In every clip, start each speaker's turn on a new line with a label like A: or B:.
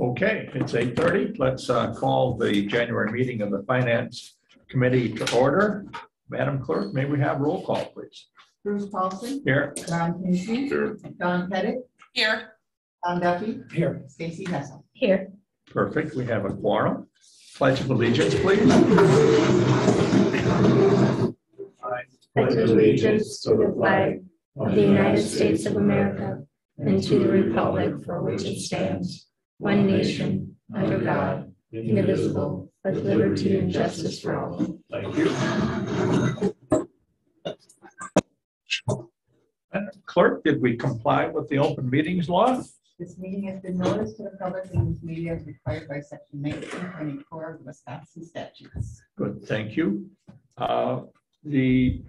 A: Okay, it's 8:30. Let's call the January meeting of the Finance Committee to order. Madam Clerk, may we have roll call, please?
B: Bruce Paulson.
A: Here.
B: Don Kinsley.
A: Here.
B: Don Pettit.
C: Here.
B: Tom Duffy.
A: Here.
B: Stacy Hessel.
C: Here.
A: Perfect. We have a quorum. Pledge of allegiance, please.
D: I pledge allegiance to the flag of the United States of America and to the republic for which it stands, one nation, under God, indivisible, with liberty and justice for all.
A: Thank you. Clerk, did we comply with the open meetings law?
B: This meeting has been noticed to the public and news media as required by section 1924 of the Wisconsin statutes.
A: Good, thank you. The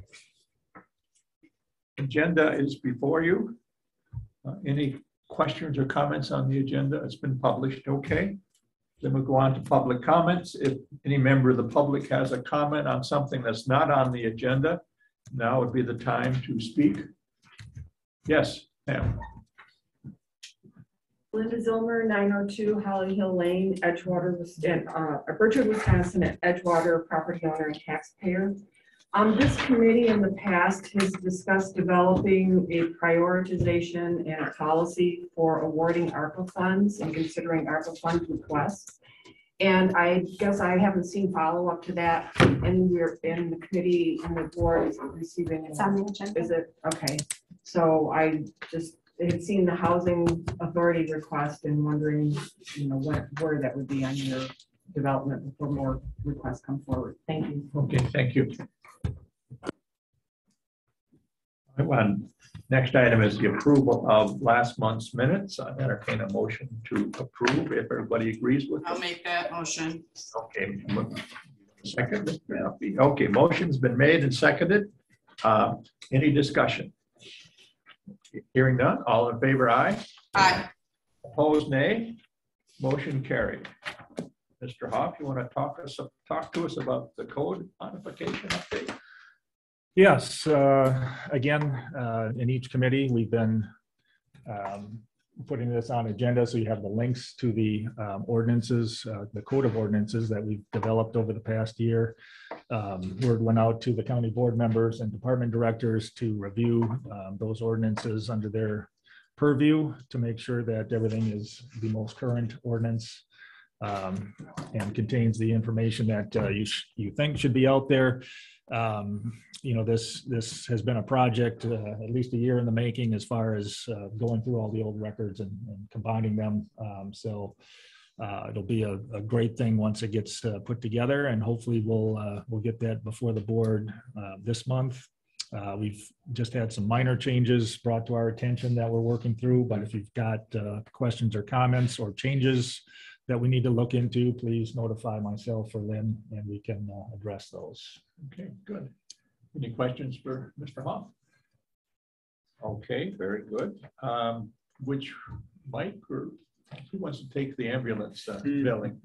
A: agenda is before you. Any questions or comments on the agenda? It's been published, okay. Then we'll go on to public comments. If any member of the public has a comment on something that's not on the agenda, now would be the time to speak. Yes, ma'am.
E: Linda Zilmer, 902 Holly Hill Lane, Edgewater, Birchwood, Wisconsin, at Edgewater, property owner and taxpayer. This committee in the past has discussed developing a prioritization and a policy for awarding ARPA funds and considering ARPA fund requests. And I guess I haven't seen follow-up to that, and we're in the committee and the board is receiving.
D: It's on the agenda.
E: Is it? Okay. So I just had seen the housing authority request and wondering, where that would be on your development before more requests come forward. Thank you.
A: Okay, thank you. Next item is the approval of last month's minutes. I entertain a motion to approve if everybody agrees with it.
C: I'll make that motion.
A: Okay, second. Okay, motion's been made and seconded. Any discussion? Hearing none, all in favor, aye.
C: Aye.
A: Opposed, nay. Motion carried. Mr. Hoff, you want to talk to us about the code modification update?
F: Yes, again, in each committee, we've been putting this on agenda, so you have the links to the ordinances, the code of ordinances that we've developed over the past year. Word went out to the county board members and department directors to review those ordinances under their purview to make sure that everything is the most current ordinance and contains the information that you think should be out there. This has been a project at least a year in the making as far as going through all the old records and combining them. So it'll be a great thing once it gets put together, and hopefully we'll get that before the board this month. We've just had some minor changes brought to our attention that we're working through, but if you've got questions or comments or changes that we need to look into, please notify myself or Lynn and we can address those.
A: Okay, good. Any questions for Mr. Hoff? Okay, very good. Which Mike or who wants to take the ambulance billing?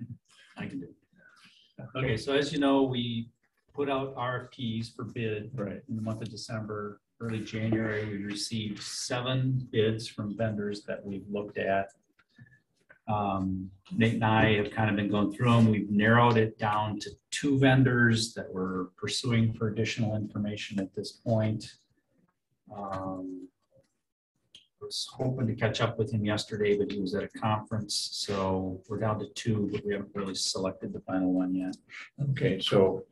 G: I can do it. Okay, so as you know, we put out RFPs for bid in the month of December. Early January, we received 7 bids from vendors that we've looked at. Nate and I have kind of been going through them. We've narrowed it down to 2 vendors that we're pursuing for additional information at this point. I was hoping to catch up with him yesterday, but he was at a conference. So we're down to 2, but we haven't really selected the final one yet.
A: Okay, so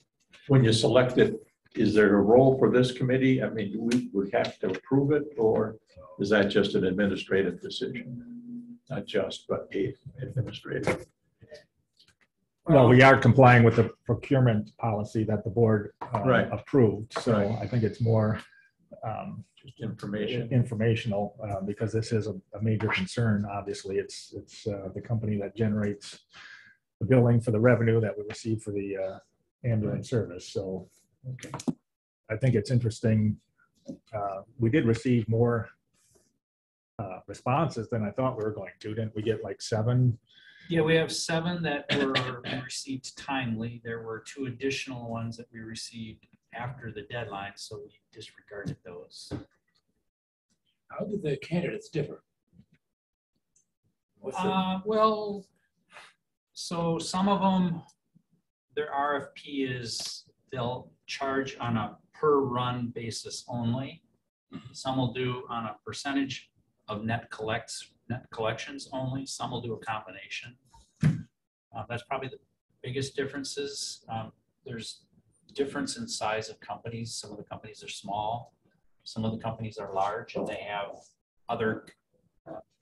A: when you select it, is there a role for this committee? I mean, do we have to approve it, or is that just an administrative decision? Not just, but administrative.
F: Well, we are complying with the procurement policy that the board approved. So I think it's more
A: just
F: informational because this is a major concern. Obviously, it's the company that generates the billing for the revenue that we receive for the ambulance service. So I think it's interesting. We did receive more responses than I thought we were going to. Didn't we get like 7?
G: Yeah, we have 7 that were received timely. There were 2 additional ones that we received after the deadline, so we disregarded those.
D: How do the candidates differ?
G: Well, So some of them, their RFP is, they'll charge on a per run basis only. Some will do on a percentage of net collections only. Some will do a combination. That's probably the biggest differences. There's difference in size of companies. Some of the companies are small. Some of the companies are large and they have other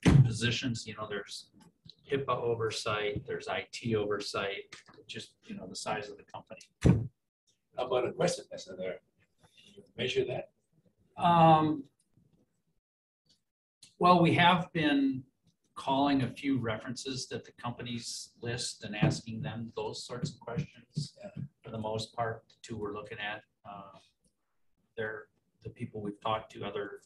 G: positions. You know, there's HIPAA oversight, there's IT oversight, just, you know, the size of the company.
C: How about aggressiveness in there? Can you measure that?
G: Well, we have been calling a few references that the companies list and asking them those sorts of questions. For the most part, the two we're looking at, they're the people we've talked to, other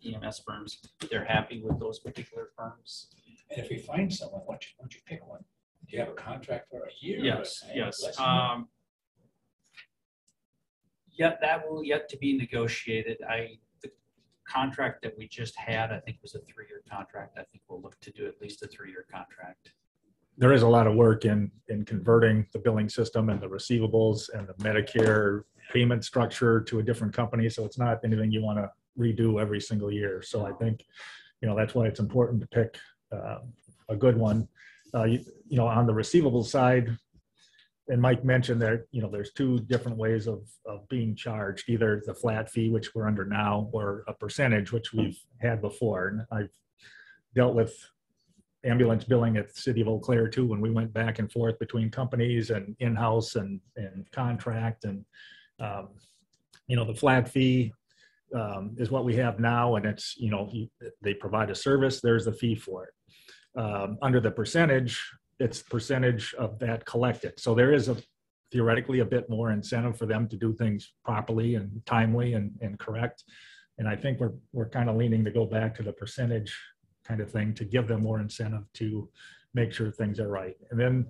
G: EMS firms, they're happy with those particular firms.
C: And if we find someone, why don't you pick one? Do you have a contract for a year?
G: Yes,
C: or
G: yes.
C: less than that?
G: Yet that will yet to be negotiated. The contract that we just had, I think was a 3-year contract. I think we'll look to do at least a 3-year contract.
F: There is a lot of work in converting the billing system and the receivables and the Medicare payment structure to a different company. So it's not anything you want to redo every single year. So I think, you know, that's why it's important to pick a good one. You know, on the receivable side, and Mike mentioned that, you know, there's 2 different ways of being charged, either the flat fee, which we're under now, or a percentage, which we've had before. And I've dealt with ambulance billing at the city of Eau Claire too, when we went back and forth between companies and in-house and contract. And, you know, the flat fee is what we have now. And it's, you know, they provide a service, there's a fee for it. Under the percentage, it's percentage of that collected. So there is theoretically a bit more incentive for them to do things properly and timely and correct. And I think we're kind of leaning to go back to the percentage kind of thing to give them more incentive to make sure things are right. And then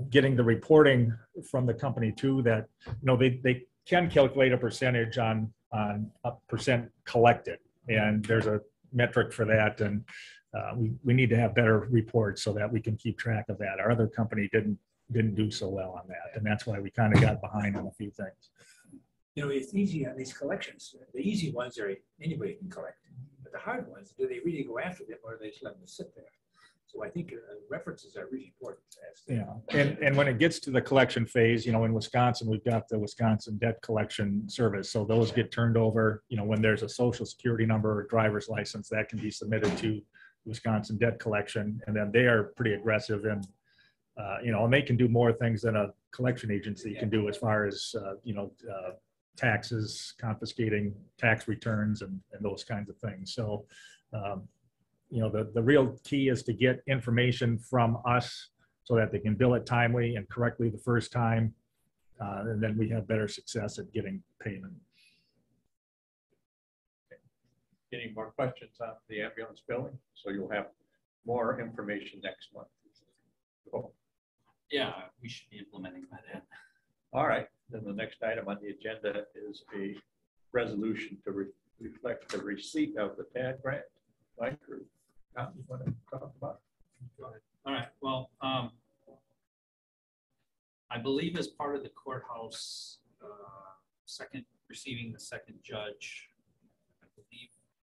F: getting the reporting from the company too, that, you know, they can calculate a percentage on a percent collected. And there's a metric for that. And we need to have better reports so that we can keep track of that. Our other company didn't do so well on that. And that's why we kind of got behind on a few things.
C: You know, it's easy on these collections. The easy ones are anybody can collect. But the hard ones, do they really go after them or do they just let them sit there? So I think references are really important.
F: Yeah, and when it gets to the collection phase, you know, in Wisconsin, we've got the Wisconsin Debt Collection Service. So those get turned over, you know, when there's a social security number or driver's license, that can be submitted to Wisconsin Debt Collection. And then they are pretty aggressive and, you know, and they can do more things than a collection agency can do as far as, you know, taxes, confiscating tax returns and those kinds of things. So, you know, the real key is to get information from us so that they can bill it timely and correctly the first time. And then we have better success at getting payment.
A: Any more questions on the ambulance billing? So you'll have more information next month. Cool.
G: Yeah, we should be implementing by then.
A: All right, then the next item on the agenda is a resolution to reflect the receipt of the TAD grant. Mike, or Tom, you want to talk about?
G: Go ahead. All right, well, I believe as part of the courthouse, receiving the second judge, I believe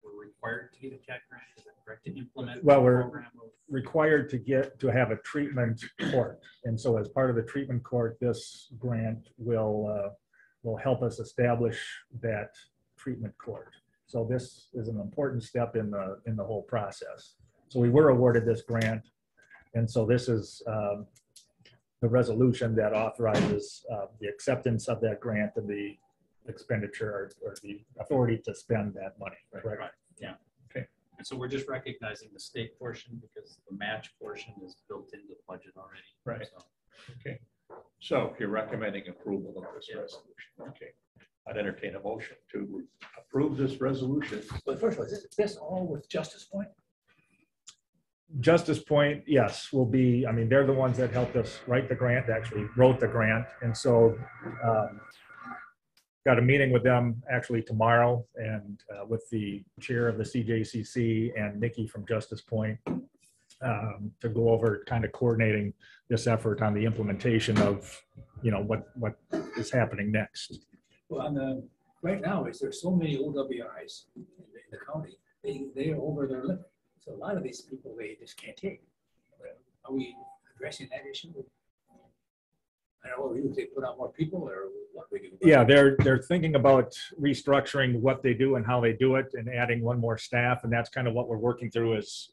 G: we're required to get a TAD grant. Is that correct? To implement
F: Well,
G: the
F: we're
G: program of
F: required to have a treatment court. And so as part of the treatment court, this grant will help us establish that treatment court. So this is an important step in the whole process. So we were awarded this grant. And so this is the resolution that authorizes the acceptance of that grant and the expenditure or the authority to spend that money.
G: right. Yeah.
A: Okay.
G: And so we're just recognizing the state portion because the match portion is built into the budget already.
A: Right.
G: So,
A: Okay. So you're recommending approval of this
G: Yes.
A: resolution. Okay. I'd entertain a motion to approve this resolution.
C: But first of all, is this all with Justice Point?
F: Justice Point, yes, will be, I mean, they're the ones that helped us write the grant, actually wrote the grant. And so got a meeting with them actually tomorrow and with the chair of the CJCC and Nikki from Justice Point. to go over kind of coordinating this effort on the implementation of, what is happening next.
C: Well, right now, there's so many OWIs in the county, they are over their limit. So a lot of these people, they just can't take. Are we addressing that issue? I don't know, if they put out more people or what we do.
F: Yeah, they're thinking about restructuring what they do and how they do it and adding one more staff. And that's kind of what we're working through is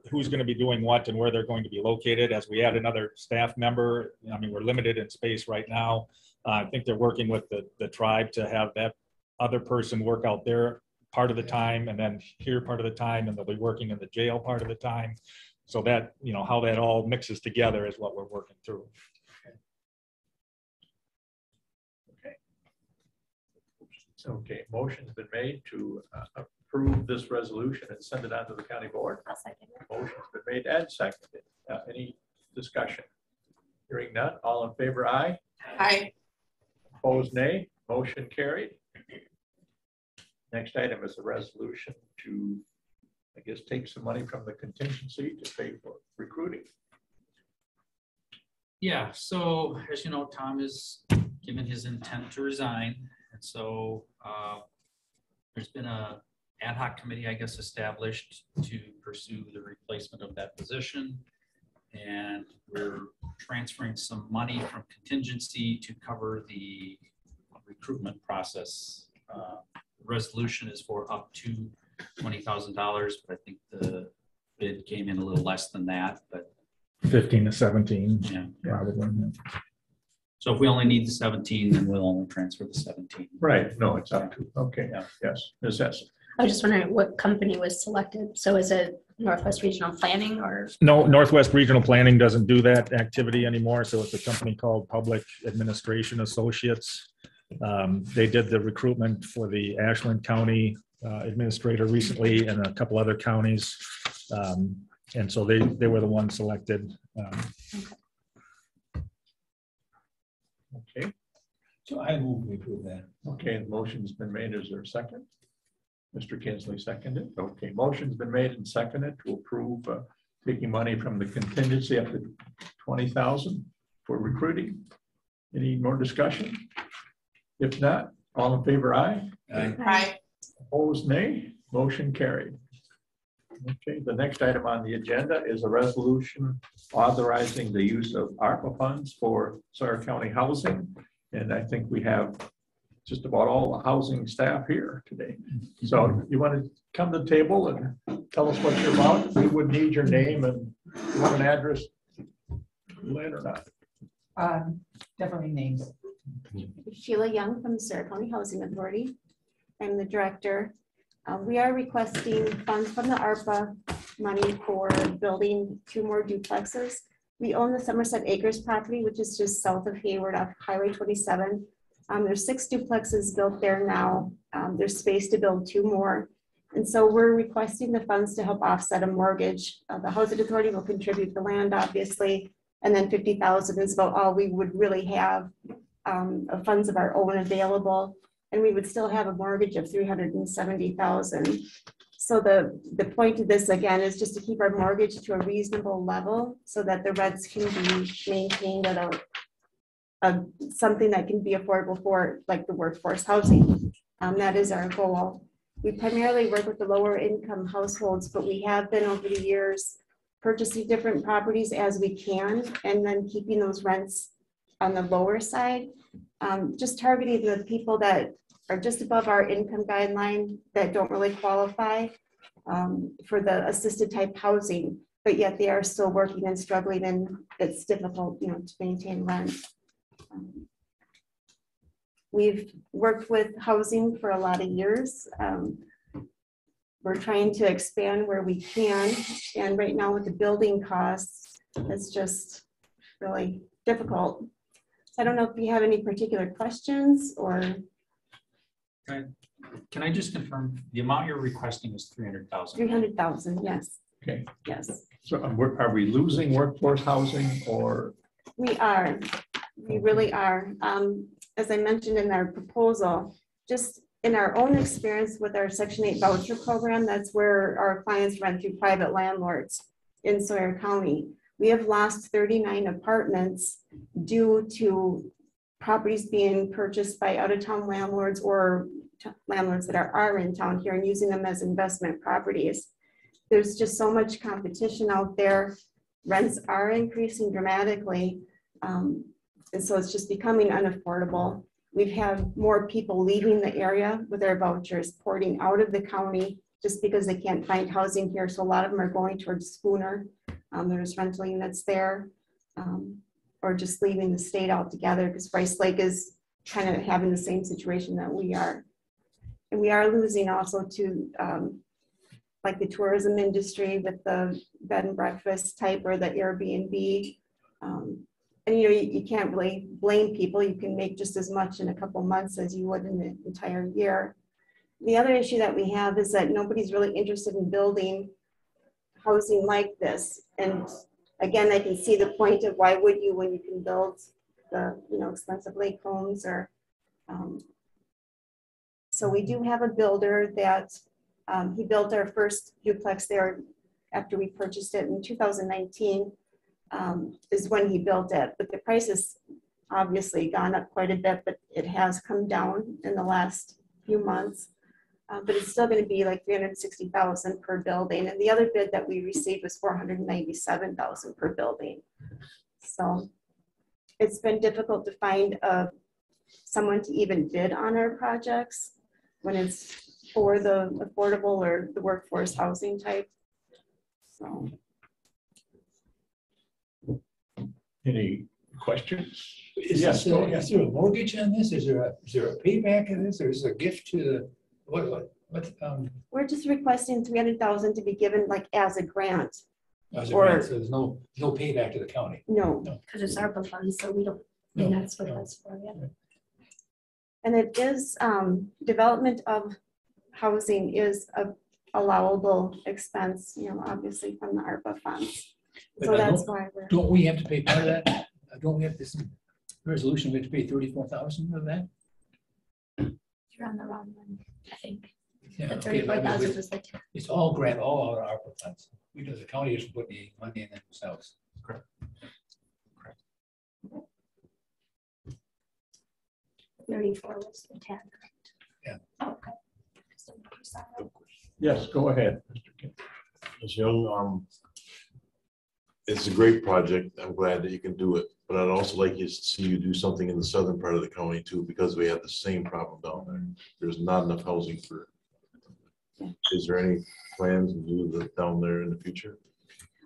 F: who's going to be doing what and where they're going to be located as we add another staff member. I mean, we're limited in space right now. I think they're working with the tribe to have that other person work out there part of the time and then here part of the time, and they'll be working in the jail part of the time. So that, how that all mixes together is what we're working through.
A: Okay, motion's been made to approve this resolution and send it on to the county board.
D: I'll second it.
A: Motion's been made and seconded. Any discussion? Hearing none, all in favor, aye.
B: Aye.
A: Opposed, nay. Motion carried. Next item is a resolution to, I guess, take some money from the contingency to pay for recruiting.
G: Yeah, so as you know, Tom has given his intent to resign. And so there's been a ad hoc committee, I guess, established to pursue the replacement of that position. And we're transferring some money from contingency to cover the recruitment process. The resolution is for up to $20,000, but I think the bid came in a little less than that, but
F: 15 to 17,
G: yeah.
F: probably.
G: So if we only need the 17, then we'll only transfer the 17.
A: Right, no, it's up to, okay,
G: Yeah.
A: yes, Ms. Hessen.
D: I was just wondering what company was selected. So is it Northwest Regional Planning or?
F: No, Northwest Regional Planning doesn't do that activity anymore. So it's a company called Public Administration Associates. They did the recruitment for the Ashland County administrator recently and a couple other counties. And so they were the ones selected.
A: Okay,
C: So I move we approve that.
A: okay, the motion's been made. Is there a second? Mr. Kinsley seconded. Okay, motion's been made and seconded to approve taking money from the contingency up to $20,000 for recruiting. Any more discussion? If not, all in favor, aye.
B: Aye.
A: Opposed, nay. Motion carried. Okay, the next item on the agenda is a resolution authorizing the use of ARPA funds for Sawyer County housing. And I think we have just about all the housing staff here today. So you want to come to the table and tell us what you're about? We would need your name and you have an address, Lynn, or not?
B: Definitely names.
H: Sheila Young from the Sawyer County Housing Authority. I'm the director. We are requesting funds from the ARPA money for building 2 more duplexes. We own the Somerset Acres property, which is just south of Hayward off Highway 27. There's 6 duplexes built there now. There's space to build 2 more. And so we're requesting the funds to help offset a mortgage. The Housing Authority will contribute the land, obviously, and then $50,000 is about all we would really have of funds of our own available. And we would still have a mortgage of $370,000. So the point of this, again, is just to keep our mortgage to a reasonable level so that the rents can be maintained at something that can be affordable for like the workforce housing. That is our goal. We primarily work with the lower income households, but we have been over the years purchasing different properties as we can and then keeping those rents on the lower side. Just targeting the people that are just above our income guideline that don't really qualify for the assisted type housing, but yet they are still working and struggling, and it's difficult, to maintain rent. We've worked with housing for a lot of years. We're trying to expand where we can, and right now with the building costs, it's just really difficult. I don't know if you have any particular questions or.
G: Can I just confirm the amount you're requesting is 300,000?
H: 300,000, yes.
A: Okay.
H: Yes.
A: So are we losing workforce housing or?
H: We are. We really are. As I mentioned in our proposal, just in our own experience with our Section 8 voucher program, that's where our clients rent through private landlords in Sawyer County. We have lost 39 apartments due to properties being purchased by out-of-town landlords or landlords that are in town here and using them as investment properties. There's just so much competition out there. Rents are increasing dramatically. And so it's just becoming unaffordable. We've had more people leaving the area with their vouchers, porting out of the county just because they can't find housing here. So a lot of them are going towards Spooner. There's rental units there, or just leaving the state altogether because Rice Lake is kind of having the same situation that we are. And we are losing also to like the tourism industry with the bed and breakfast type or the Airbnb. And you can't really blame people. You can make just as much in a couple months as you would in the entire year. The other issue that we have is that nobody's really interested in building housing like this. And again, I can see the point of why would you when you can build the expensive lake homes or so we do have a builder that he built our first duplex there after we purchased it in 2019 is when he built it. But the price has obviously gone up quite a bit, but it has come down in the last few months. But it's still going to be like $360,000 per building. And the other bid that we received was $497,000 per building. So it's been difficult to find someone to even bid on our projects when it's for the affordable or the workforce housing type. So.
A: Any questions?
C: Is
A: Yes, go ahead.
C: there a mortgage on this? Is there a payback in this? Or is there a gift to the, what,
H: We're just requesting $300,000 to be given like as a grant.
C: as a
H: Or-
C: grant? So there's no payback to the county.
H: No,
D: Because it's ARPA funds, so we don't, I mean, that's what that's for, yeah.
H: and it is development of housing is a allowable expense, obviously from the ARPA funds. So
C: But
H: that's why we're.
C: Don't we have to pay part of that? Don't we have this resolution, we have to pay 34,000 of that?
D: You're on the wrong one, I think.
C: Yeah,
D: The
C: okay, but
D: 34,000 was the.
C: it's all grant, all our ARPA funds. Because the county doesn't put the money in themselves.
D: 34 was the 10.
C: Yeah.
D: Oh, okay.
A: Yes, go ahead, Mr. Kim.
I: Ms. Young, it's a great project. I'm glad that you can do it, but I'd also like to see you do something in the southern part of the county too, because we have the same problem down there. There's not enough housing for. Is there any plans to do that down there in the future?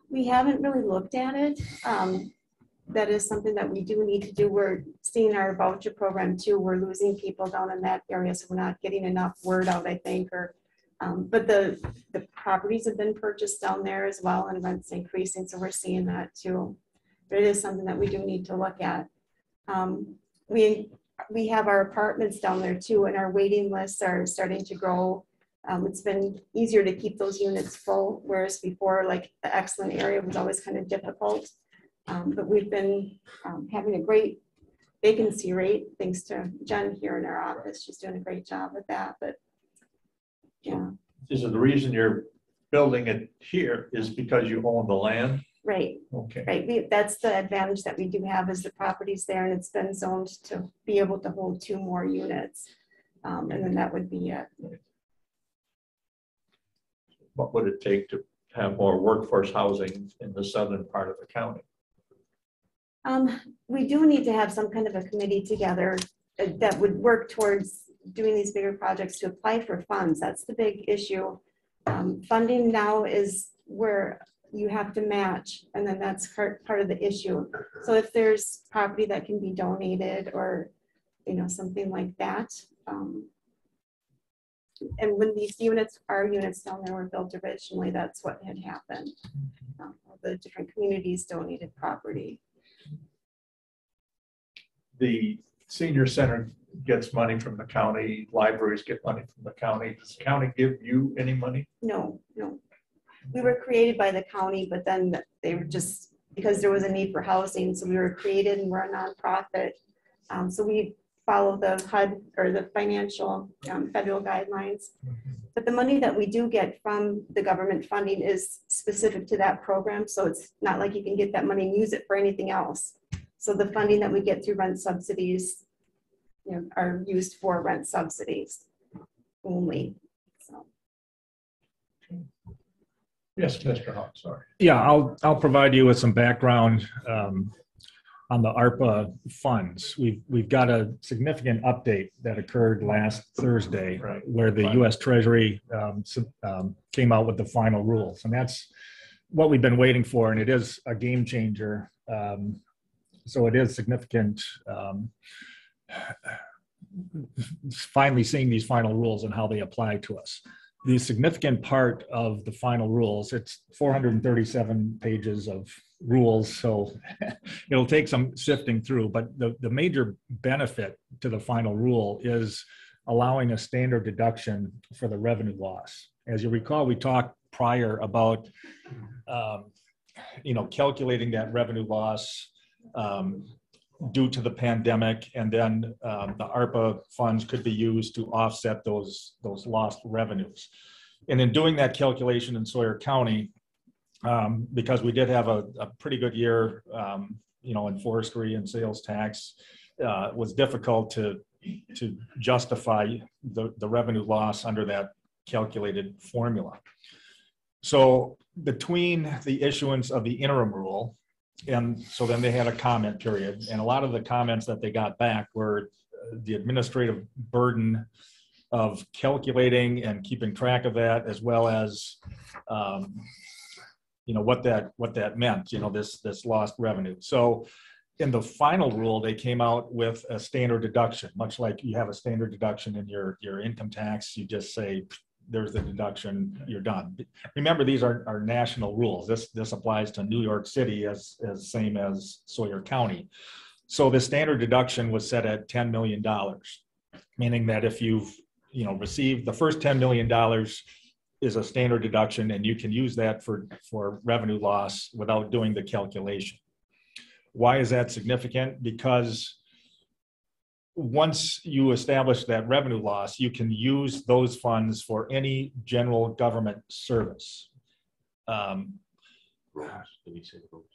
H: We haven't really looked at it. That is something that we do need to do. We're seeing our voucher program too. We're losing people down in that area, so we're not getting enough word out, I think. But the properties have been purchased down there as well, and rents increasing, so we're seeing that too. But it is something that we do need to look at. We have our apartments down there too, and our waiting lists are starting to grow. It's been easier to keep those units full, whereas before, like the Excellent area was always kind of difficult. But we've been having a great vacancy rate, thanks to Jen here in our office. She's doing a great job with that, but yeah.
A: Is it the reason you're building it here is because you own the land?
H: Right,
A: Okay.
H: right. That's the advantage that we do have is the property's there and it's been zoned to be able to hold 2 more units. And then that would be it.
A: What would it take to have more workforce housing in the southern part of the county?
H: We do need to have some kind of a committee together that would work towards doing these bigger projects to apply for funds. That's the big issue. Funding now is where you have to match, and then that's part of the issue. So if there's property that can be donated or, something like that. And when these units down there were built originally, that's what had happened. The different communities donated property.
A: The senior center gets money from the county, libraries get money from the county. Does the county give you any money?
H: No. We were created by the county, but then they were just, because there was a need for housing, so we were created and we're a nonprofit. So we follow the HUD or the financial federal guidelines. But the money that we do get from the government funding is specific to that program. So it's not like you can get that money and use it for anything else. So the funding that we get through rent subsidies, are used for rent subsidies only. So.
A: Yes, Mr. Hawk, sorry.
F: Yeah, I'll provide you with some background on the ARPA funds. We've got a significant update that occurred last Thursday,
A: Right.
F: where the U.S. Treasury came out with the final rules, and that's what we've been waiting for, and it is a game changer. So it is significant. Finally seeing these final rules and how they apply to us. The significant part of the final rules, it's 437 pages of rules, so it'll take some sifting through, but the major benefit to the final rule is allowing a standard deduction for the revenue loss. As you recall, we talked prior about calculating that revenue loss due to the pandemic, and then the ARPA funds could be used to offset those lost revenues. And in doing that calculation in Sawyer County, because we did have a pretty good year, in forestry and sales tax, it was difficult to justify the revenue loss under that calculated formula. So between the issuance of the interim rule, and so then they had a comment period, and a lot of the comments that they got back were the administrative burden of calculating and keeping track of that, as well as what that meant, this lost revenue. So in the final rule, they came out with a standard deduction, much like you have a standard deduction in your income tax. You just say, there's the deduction, you're done. Remember, these are national rules. This applies to New York City as same as Sawyer County. So the standard deduction was set at $10 million, meaning that if you've received the first $10 million is a standard deduction, and you can use that for revenue loss without doing the calculation. Why is that significant? Because once you establish that revenue loss, you can use those funds for any general government service.
I: Roads, did he say roads?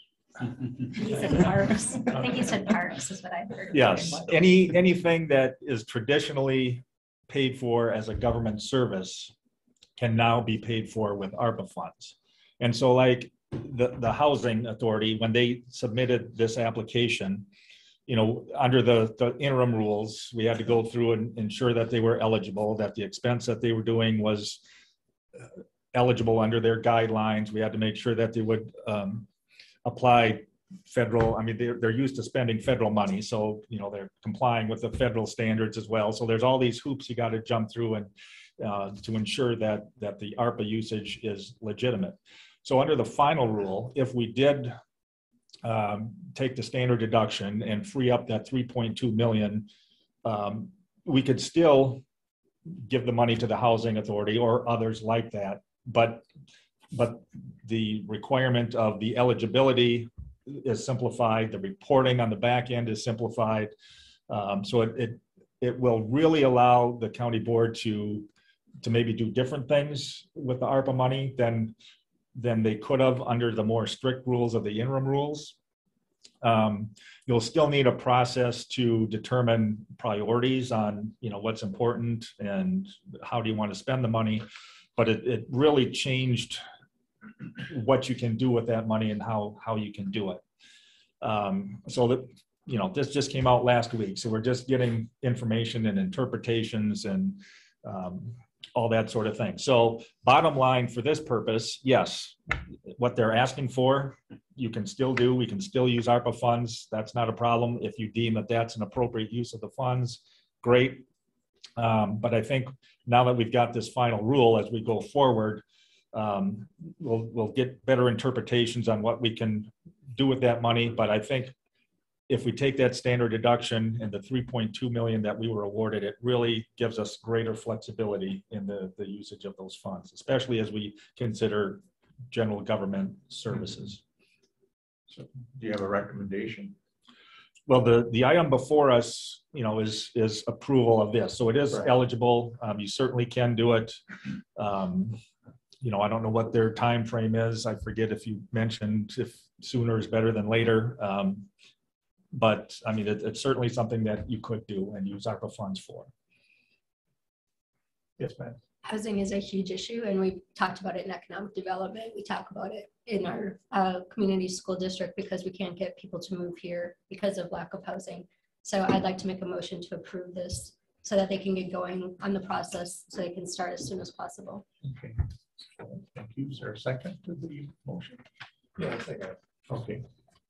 D: He said parks. I think he said parks is what I heard.
F: Yes, anything that is traditionally paid for as a government service can now be paid for with ARPA funds. And so like the housing authority, when they submitted this application, under the interim rules, we had to go through and ensure that they were eligible, that the expense that they were doing was eligible under their guidelines. We had to make sure that they would apply federal, they're used to spending federal money. So, they're complying with the federal standards as well. So there's all these hoops you got to jump through and to ensure that the ARPA usage is legitimate. So under the final rule, if we did take the standard deduction and free up that 3.2 million, we could still give the money to the housing authority or others like that, but the requirement of the eligibility is simplified, the reporting on the back end is simplified, so it will really allow the county board to maybe do different things with the ARPA money than they could have under the more strict rules of the interim rules. You'll still need a process to determine priorities on what's important and how do you want to spend the money, but it really changed what you can do with that money and how you can do it. So that this just came out last week, so we're just getting information and interpretations and all that sort of thing. So bottom line for this purpose, yes, what they're asking for, you can still do. We can still use ARPA funds. That's not a problem. If you deem that that's an appropriate use of the funds, great. But I think now that we've got this final rule, as we go forward, we'll get better interpretations on what we can do with that money. But I think if we take that standard deduction and the 3.2 million that we were awarded, it really gives us greater flexibility in the usage of those funds, especially as we consider general government services.
A: So do you have a recommendation?
F: Well, the item before us, is approval of this. So it is
A: Right.
F: eligible. You certainly can do it. I don't know what their time frame is. I forget if you mentioned if sooner is better than later. But I mean, it's certainly something that you could do and use ARPA funds for. Yes, ma'am.
D: Housing is a huge issue, and we talked about it in economic development. We talk about it in our community school district because we can't get people to move here because of lack of housing. So I'd like to make a motion to approve this so that they can get going on the process so they can start as soon as possible.
A: Okay. Thank you. Is there a second to the motion?
C: Yeah, I think
A: Okay.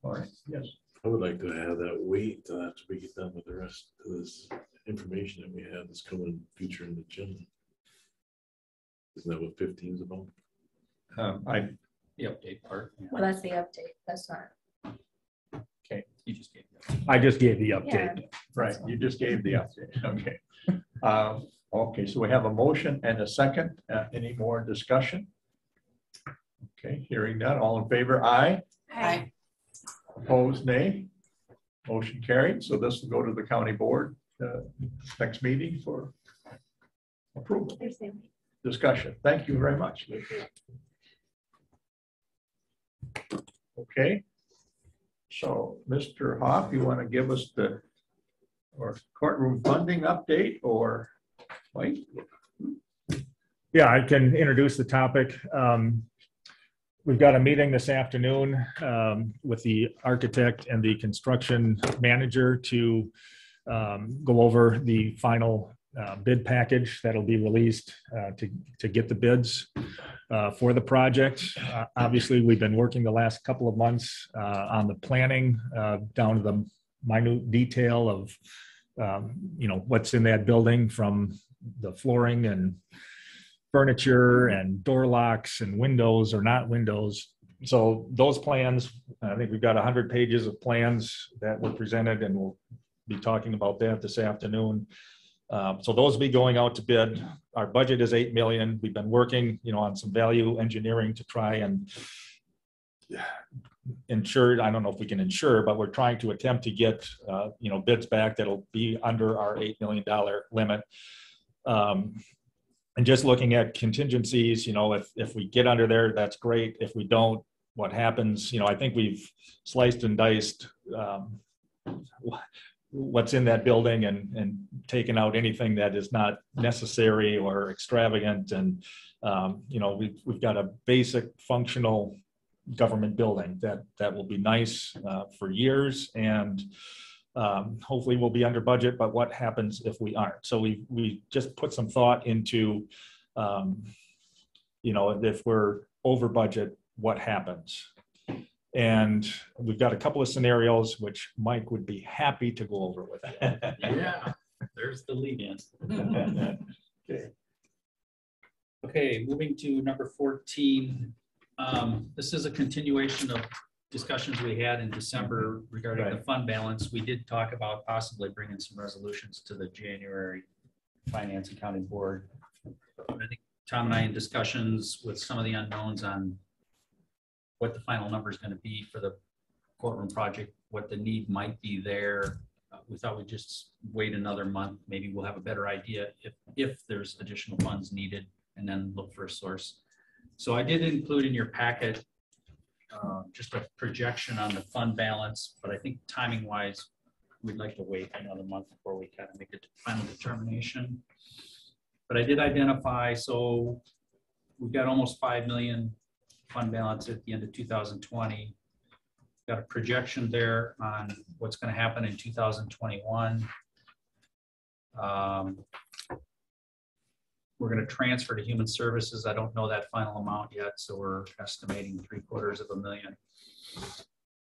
A: All right. Yes.
I: I would like to have that wait till after we get done with the rest of this information that we have that's coming future in the agenda. Isn't that what 15 is about?
G: The update part. Yeah.
D: Well, that's the update. That's not.
G: You just gave it.
F: I just gave the update.
A: Right. You just gave the update. Okay. Okay. So we have a motion and a second. Any more discussion? Okay. Hearing none. All in favor? Aye.
B: Aye.
A: Opposed? Nay. Motion carried. So this will go to the county board next meeting for approval. Discussion. Thank you very much. Okay. So, Mr. Hoff, you want to give us the courtroom funding update or Mike?
F: Yeah, I can introduce the topic. We've got a meeting this afternoon with the architect and the construction manager to go over the final bid package that'll be released to get the bids for the project. Obviously, we've been working the last couple of months on the planning down to the minute detail of what's in that building, from the flooring and furniture and door locks and windows or not windows. So those plans, I think we've got 100 pages of plans that were presented, and we'll be talking about that this afternoon. So those will be going out to bid. Our budget is $8 million. We've been working, on some value engineering to try and ensure, I don't know if we can ensure, but we're trying to attempt to get, bids back that'll be under our $8 million limit. And just looking at contingencies, if we get under there, that's great. If we don't, what happens? I think we've sliced and diced what's in that building and taken out anything that is not necessary or extravagant. And, we've got a basic functional government building that will be nice for years, and hopefully we'll be under budget. But what happens if we aren't? So we just put some thought into, if we're over budget, what happens? And we've got a couple of scenarios which Mike would be happy to go over with.
G: Yeah, there's the lead in.
A: Okay.
G: Okay, moving to number 14. This is a continuation of discussions we had in December regarding the fund balance. We did talk about possibly bringing some resolutions to the January Finance Accounting Board. I think Tom and I, in discussions with some of the unknowns on what the final number is going to be for the courtroom project, what the need might be there. We thought we'd just wait another month. Maybe we'll have a better idea if there's additional funds needed, and then look for a source. So I did include in your packet just a projection on the fund balance, but I think timing wise, we'd like to wait another month before we kind of make a final determination. But I did identify, so we've got almost 5 million fund balance at the end of 2020. Got a projection there on what's going to happen in 2021. We're going to transfer to Human Services. I don't know that final amount yet, so we're estimating $750,000.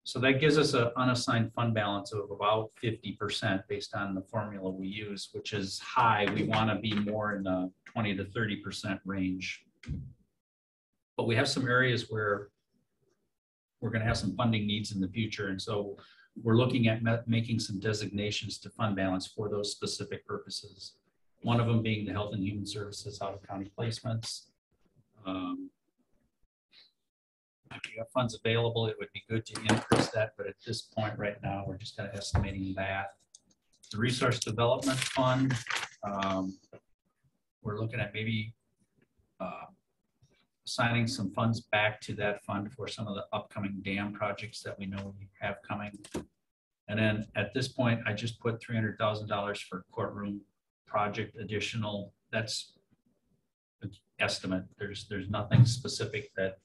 G: So that gives us an unassigned fund balance of about 50% based on the formula we use, which is high. We want to be more in the 20 to 30% range. But we have some areas where we're going to have some funding needs in the future. And so we're looking at making some designations to fund balance for those specific purposes. One of them being the Health and Human Services out of county placements. if you have funds available, it would be good to increase that, but at this point right now, we're just kind of estimating that. The Resource Development Fund, we're looking at maybe assigning some funds back to that fund for some of the upcoming dam projects that we know we have coming. And then at this point, I just put $300,000 for courtroom project additional. That's an estimate. There's nothing specific that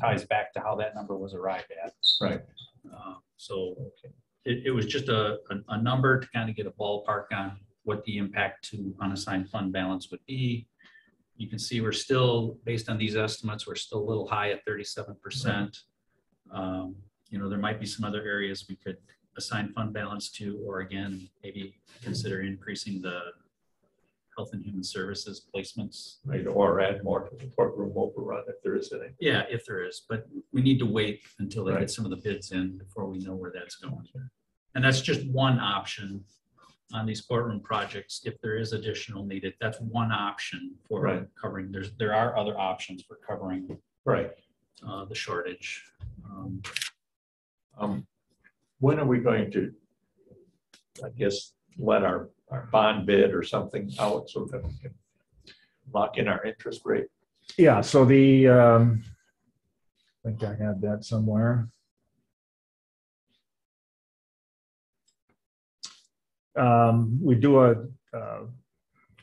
G: ties back to how that number was arrived at.
A: Right.
G: So it was just a number to kind of get a ballpark on what the impact to unassigned fund balance would be. You can see we're still, based on these estimates, we're still a little high at 37%. You know, there might be some other areas we could assign fund balance to, or again, maybe consider increasing the Health and Human Services placements.
A: Right, or add more to the courtroom overrun if there is any.
G: Yeah, if there is, but we need to wait until they
A: Right.
G: get some of the bids in before we know where that's going. And that's just one option on these courtroom projects. If there is additional needed, that's one option for
A: Right.
G: covering. There are other options for covering
A: Right.
G: the shortage.
A: When are we going to, I guess, let our bond bid or something out so that we can lock in our interest rate?
F: Yeah, so the, I think I had that somewhere. We do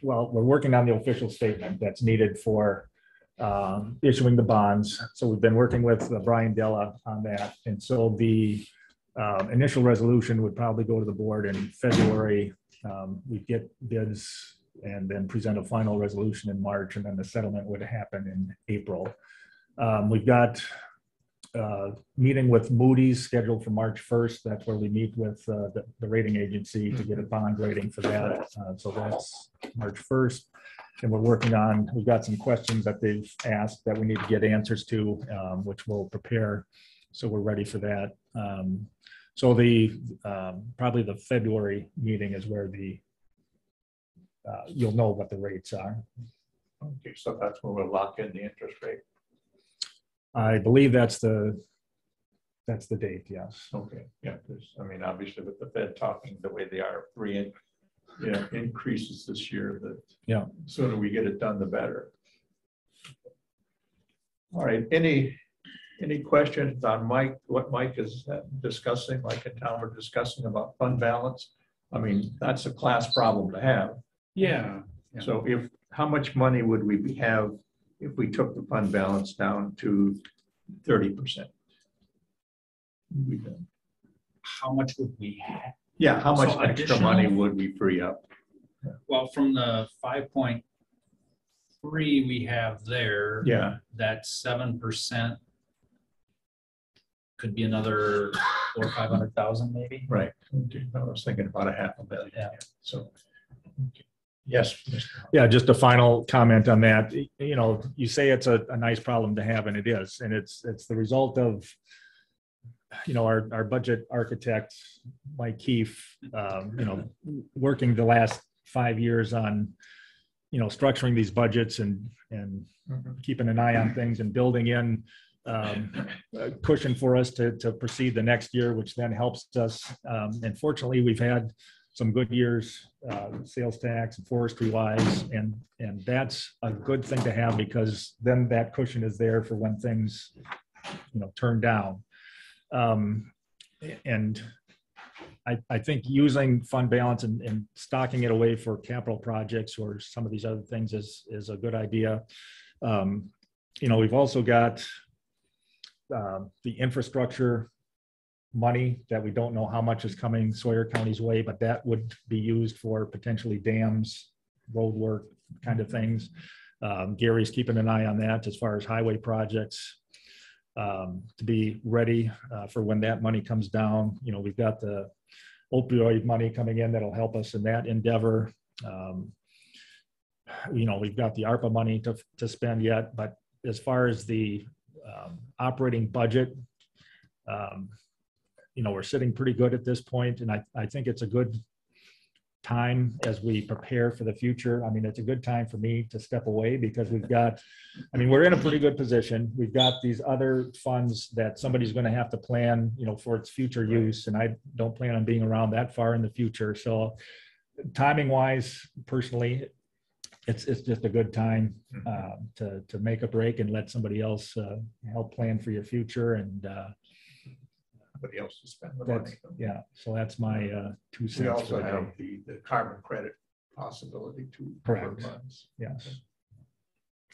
F: well, we're working on the official statement that's needed for issuing the bonds. So we've been working with Brian Della on that. And so the initial resolution would probably go to the board in February. We'd get bids and then present a final resolution in March, and then the settlement would happen in April. We've got meeting with Moody's scheduled for March 1st. That's where we meet with the rating agency to get a bond rating for that. So that's March 1st. And we're working on, we've got some questions that they've asked that we need to get answers to, which we'll prepare. So we're ready for that. So the probably the February meeting is where the you'll know what the rates are.
A: Okay, so that's when we'll lock in the interest rate.
F: I believe that's the date, yes.
A: Okay, yeah, because I mean, obviously with the Fed talking the way they are, increases this year, that
F: Yeah.
A: sooner we get it done, the better. All right, any questions on Mike, what Mike is discussing, Mike and Tom are discussing about fund balance? I mean, that's a class problem to have.
G: Yeah.
A: So how much money would we have if we took the fund balance down to 30%?
G: How much would we have?
A: Yeah, how much
G: So
A: extra money
G: additional-
A: would we free up?
G: Well, from the 5.3 we have there,
A: Yeah,
G: that 7% could be another 400,000 or 500,000 maybe.
A: right. Okay, I was thinking about $500,000.
G: Yeah.
A: So, okay. Yes, Mr.
F: Yeah, just a final comment on that. You know, you say it's a nice problem to have, and it is, and it's the result of, you know, our budget architect, Mike Keefe, you know, working the last 5 years on, you know, structuring these budgets and keeping an eye on things and building in a cushion for us to proceed the next year, which then helps us. And fortunately, we've had some good years, sales tax and forestry wise, and that's a good thing to have, because then that cushion is there for when things, you know, turn down. And I think using fund balance and stocking it away for capital projects or some of these other things is a good idea. You know, we've also got the infrastructure money that we don't know how much is coming Sawyer County's way, but that would be used for potentially dams, road work kind of things. Gary's keeping an eye on that as far as highway projects, to be ready for when that money comes down. You know, we've got the opioid money coming in that'll help us in that endeavor. You know, we've got the ARPA money to spend yet, but as far as the operating budget, you know, we're sitting pretty good at this point, and I think it's a good time as we prepare for the future. I mean, it's a good time for me to step away because we've got, I mean, we're in a pretty good position. We've got these other funds that somebody's going to have to plan, you know, for its future use. And I don't plan on being around that far in the future. So timing wise, personally, it's just a good time to make a break and let somebody else help plan for your future. And
A: Somebody else to spend the
F: that's,
A: money.
F: yeah, so that's my 2
A: We
F: cents.
A: also
F: for the
A: have
F: day.
A: the carbon credit possibility to.
F: Correct.
A: funds.
F: Yes.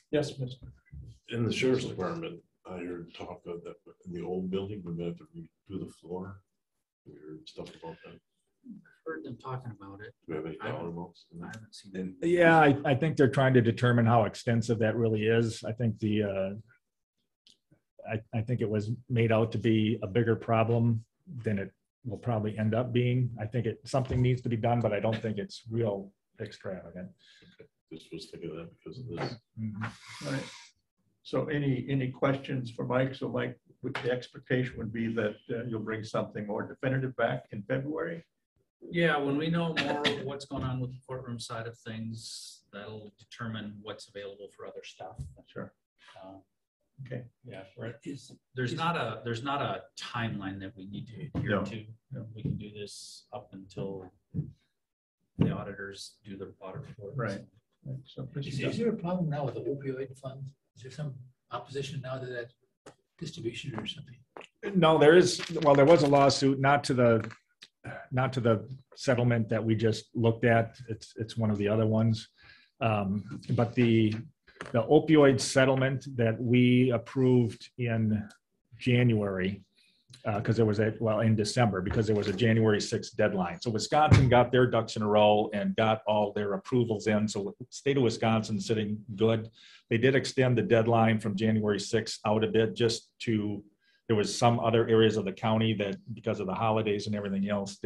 A: Yes, Mr.
I: In the sheriff's department, I heard talk of that in the old building, we're gonna have to redo the floor. We heard stuff about that.
G: Heard them talking about it.
I: Do we have any dollar amounts?
G: I haven't seen them.
F: Yeah, I think they're trying to determine how extensive that really is. I think I think it was made out to be a bigger problem than it will probably end up being. I think something needs to be done, but I don't think it's real extravagant.
I: Just was thinking of that because of this.
A: All right. So any questions for Mike? So Mike, with the expectation would be that you'll bring something more definitive back in February?
G: Yeah, when we know more of what's going on with the courtroom side of things, that'll determine what's available for other stuff.
A: Sure. Okay.
G: Yeah, right. There's not a timeline that we need to adhere
A: No.
G: to. We can do this up until the auditors do their audit report.
A: Right. So,
C: Is there a problem now with the opioid fund? Is there some opposition now to that distribution or something?
F: No, there was a lawsuit, not to the settlement that we just looked at. It's one of the other ones. But the opioid settlement that we approved in January, because there was in December, because there was a January 6th deadline. So Wisconsin got their ducks in a row and got all their approvals in. So the state of Wisconsin sitting good. They did extend the deadline from January 6th out a bit there was some other areas of the county that because of the holidays and everything else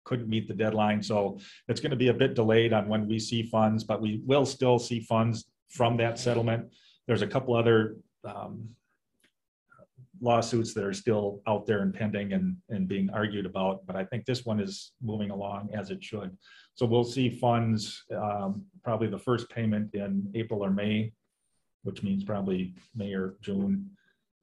F: couldn't meet the deadline. So it's going to be a bit delayed on when we see funds, but we will still see funds from that settlement. There's a couple other lawsuits that are still out there and pending and being argued about, but I think this one is moving along as it should. So we'll see funds, probably the first payment in April or May, which means probably May or June.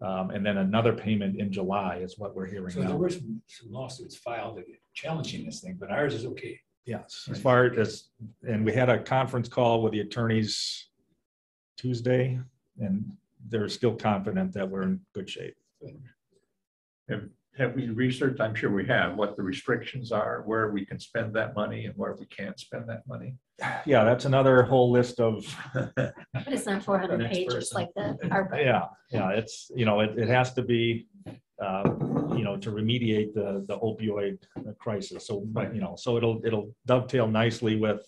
F: And then another payment in July is what we're hearing
C: So there
F: now.
C: were some lawsuits filed challenging this thing, but ours is okay.
F: Yes, as far as, and we had a conference call with the attorneys Tuesday, and they're still confident that we're in good shape.
A: have we researched, I'm sure we have, what the restrictions are, where we can spend that money and where we can't spend that money?
F: Yeah, that's another whole list of,
D: But it's not 400
G: Next
D: pages
G: person.
D: like the ARPA.
F: yeah, it's, it has to be, to remediate the opioid crisis. So, so it'll dovetail nicely with,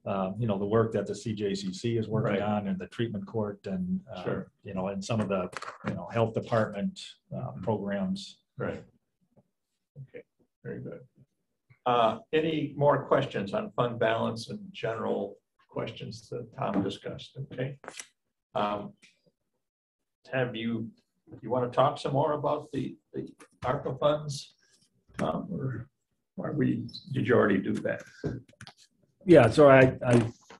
F: the work that the CJCC is working
A: Right.
F: on and the treatment court and,
A: Sure.
F: and some of the, health department programs.
A: Right. Okay, very good. Any more questions on fund balance and general questions that Tom discussed? Okay. You want to talk some more about the ARPA funds? Or did you already do that?
F: Yeah, so I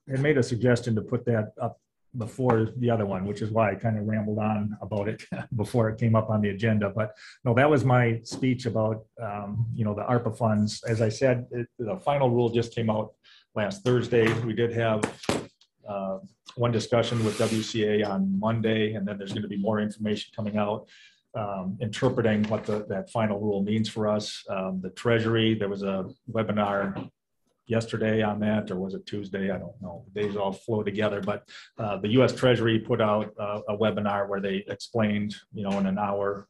F: had made a suggestion to put that up before the other one, which is why I kind of rambled on about it before it came up on the agenda. But no, that was my speech about, the ARPA funds. As I said, the final rule just came out last Thursday. We did have one discussion with WCA on Monday, and then there's going to be more information coming out interpreting what that final rule means for us. The Treasury, there was a webinar yesterday on that, or was it Tuesday? I don't know. The days all flow together, but the U.S. Treasury put out a webinar where they explained, in an hour.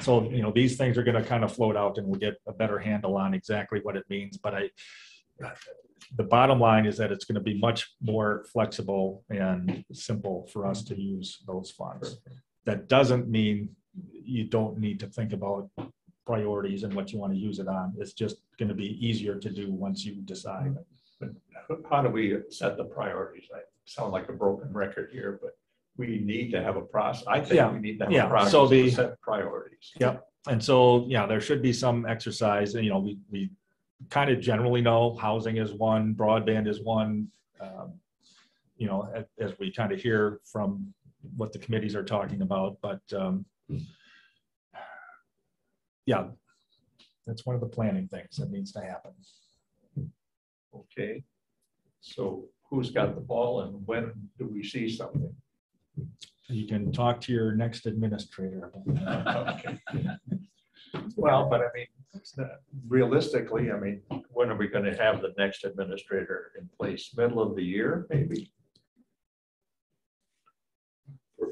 F: So, these things are going to kind of float out and we'll get a better handle on exactly what it means. But the bottom line is that it's going to be much more flexible and simple for us to use those funds. That doesn't mean you don't need to think about priorities and what you want to use it on. It's just going to be easier to do once you decide.
A: But how do we set the priorities? I sound like a broken record here, but we need to have a process. I think we need to have a process to set priorities.
F: Yep. And so, there should be some exercise, we kind of generally know housing is one, broadband is one. You know, as we kind of hear from what the committees are talking about, but yeah, that's one of the planning things that needs to happen.
A: Okay. So who's got the ball and when do we see something?
F: You can talk to your next administrator about that.
A: Okay. Well, but I mean, realistically, I mean, when are we going to have the next administrator in place? Middle of the year, maybe?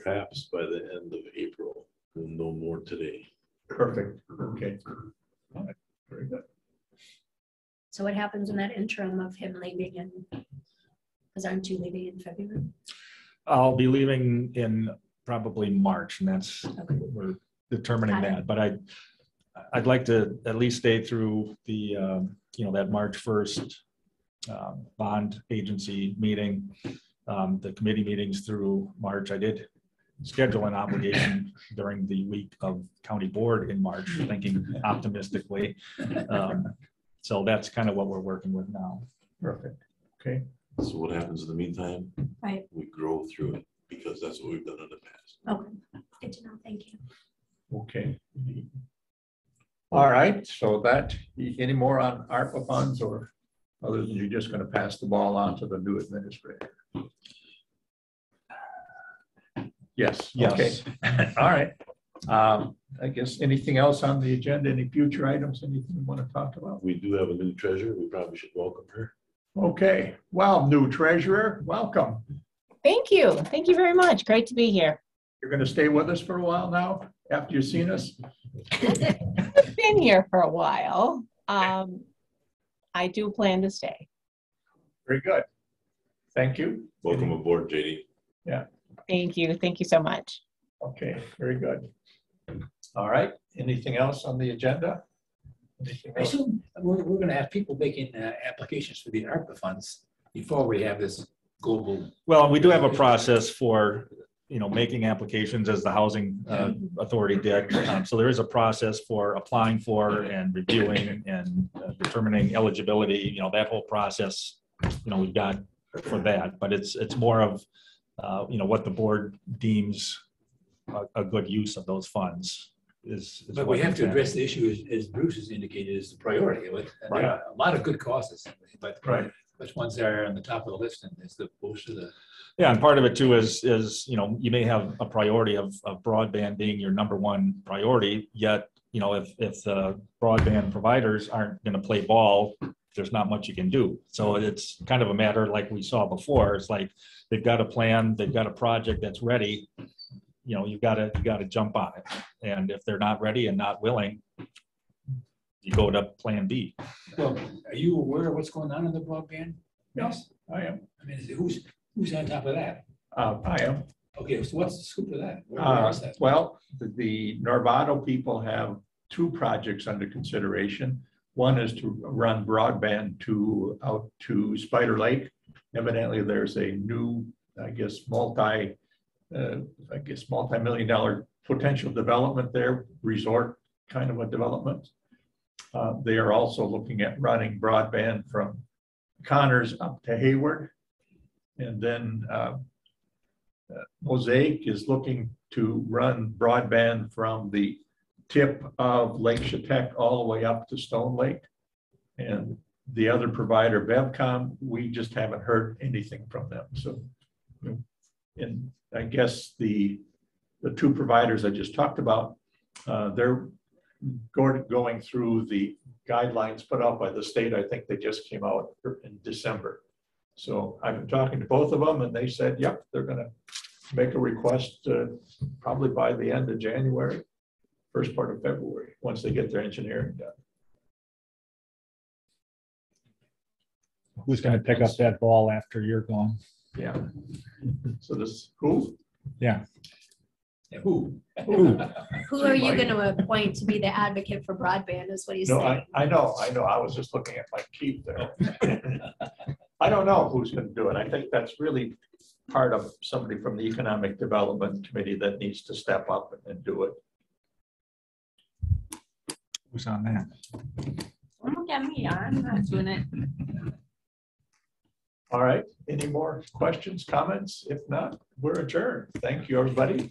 I: Perhaps by the end of April, we'll know more today.
A: Perfect. Okay. All right. Very good.
D: So what happens in that interim of him leaving and, because aren't you leaving in February?
F: I'll be leaving in probably March, and that's,
D: Okay.
F: we're determining
D: Got it.
F: that, but I'd like to at least stay through the, you know, that March 1st bond agency meeting, the committee meetings through March. I did schedule an obligation during the week of county board in March, thinking optimistically. So that's kind of what we're working with now.
A: Perfect. Okay.
I: So what happens in the meantime?
D: Right.
I: We grow through it because that's what we've done in the past.
D: Okay, good to know, thank you.
A: Okay. All right. So that, any more on ARPA funds, or other than you're just going to pass the ball on to the new administrator? Yes. Okay.
F: Yes.
A: All right. I guess anything else on the agenda, any future items, anything you want to talk about?
I: We do have a new treasurer. We probably should welcome her.
A: Okay. Well, new treasurer, welcome.
J: Thank you. Thank you very much. Great to be here.
A: You're going to stay with us for a while now, after you've seen us?
J: I've been here for a while. I do plan to stay.
A: Very good. Thank you.
I: Welcome aboard, JD.
J: Thank you. Thank you so much.
A: Okay, very good. All right. Anything else on the agenda? Anything
C: I
A: else?
C: assume we're gonna have people making applications for the ARPA funds before we have this global.
F: Well, we do have a process for, you know, making applications as the housing authority did. So there is a process for applying for and reviewing and determining eligibility, you know, that whole process, you know, we've got for that, but it's more of, you know, what the board deems a good use of those funds is.
C: But we have to address the issue, as Bruce has indicated, is the priority of it. And there are a lot of good causes, but
A: Right.
C: which ones are on the top of the list, and is the most of the.
F: Yeah, and part of it too is, you know, you may have a priority of broadband being your number one priority, yet, you know, if the broadband providers aren't going to play ball, there's not much you can do. So it's kind of a matter like we saw before. It's like they've got a plan, they've got a project that's ready. You know, you gotta jump on it. And if they're not ready and not willing, you go to plan B.
C: Well, are you aware of what's going on in the broadband?
A: Yes, I am.
C: I mean, who's on top of that?
A: I am.
C: Okay, so what's the scoop of that? Where is that?
A: Well, the Novato people have two projects under consideration. One is to run broadband out to Spider Lake. Evidently, there's a new, I guess, multi-million-dollar potential development there, resort kind of a development. They are also looking at running broadband from Connors up to Hayward. And then Mosaic is looking to run broadband from the tip of Lake Chetek all the way up to Stone Lake. And the other provider, Bevcom, we just haven't heard anything from them. So, and I guess the two providers I just talked about, they're going through the guidelines put out by the state. I think they just came out in December. So I've been talking to both of them and they said, yep, they're going to make a request probably by the end of January, first part of February, once they get their engineering done.
F: Who's going to pick up that ball after you're gone?
A: Yeah. So this, who?
F: Yeah.
C: Yeah, who?
D: Who are you going to appoint to be the advocate for broadband is what he's
A: No,
D: saying.
A: I know. I was just looking at my Keith there. I don't know who's going to do it. I think that's really part of somebody from the Economic Development Committee that needs to step up and do it.
F: Who's on that?
D: I don't
J: get me, I'm not doing it.
A: All right, any more questions, comments? If not, we're adjourned. Thank you, everybody.